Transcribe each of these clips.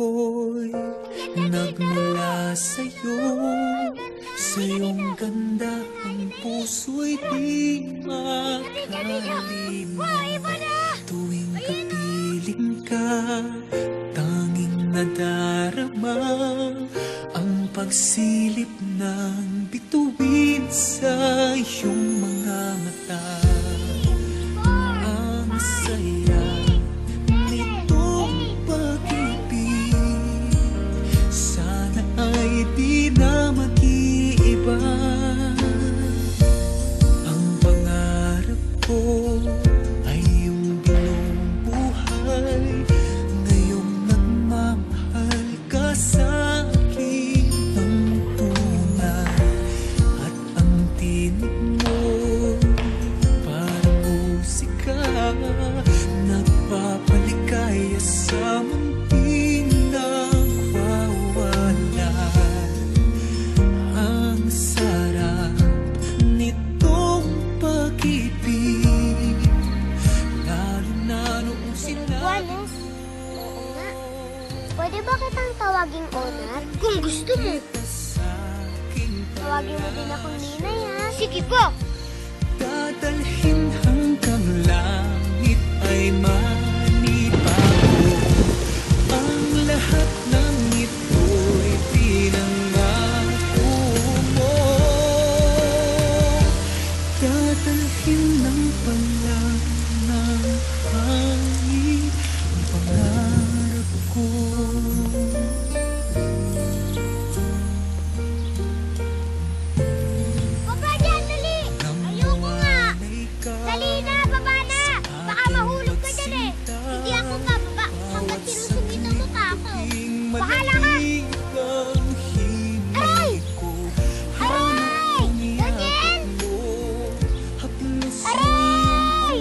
ko'y nagmula sa'yo. Sa iyong ganda ang puso'y di makalimo. Tuwing kapiling ka, tanging nadarama ang pagsilip ng bituin sa iyong mga mata. Ang saya nitong pag-ibig, sana ay di na mag-iiba. Ang pangarap ko ay yung binubuhay, ngayong nagmamahal ka sa akin ng tunay. At ang tinig mo parang musika, nagpapaligaya sa munting nagwawala. Ang sarap nitong pag-ibig, lalo na noong sinabi mo. Oo nga. Pwede ba kitang tawaging Onar? Kung gusto mo. Tawagin mo din akong Ninay, ha? Sige po! Dadalhin hanggang langit ay manibago. Ang lahat ng ito'y pinangako mo. Dadalhin ng pala ng hangin ang pangarap ko. Baba dyan, dali! Ayoko nga! Dali na, baba na! Baka mahulog ka dyan eh! Hindi ako bababa hanggat sinusungit ang mukha ko. Bahala ka! Aray! Aray! Daniel! Aray!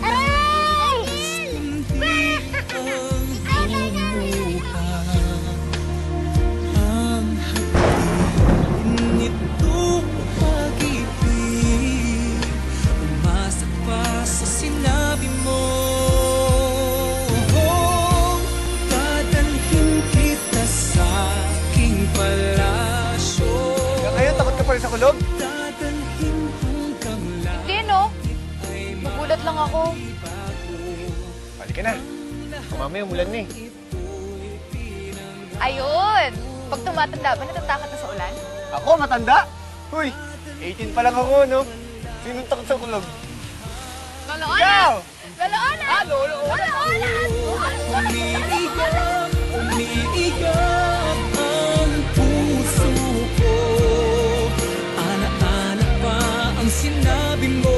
Aray! Aray! Ikaw na yan! Ang hapin nitong pag-ibig, umasa pa sa sinabi mo. Dadalhin kita sa aking palasyo. Ngayon, takot ka pa rin sa kulog? Dadalhin hanggang Hindi, no? Nagulat lang ako. Balik ka na. Mamaya umulan na eh. Ayun! Pag tumatanda ba, natatakot na sa ulan? Ako, matanda? Uy, 18 pa lang ako, no? Sinong takot sa kulog? Loloona! Ikaw! Loloona! Loloona! umiiyak, umiiyak ang puso ko. Alaala pa ang sinabi mo.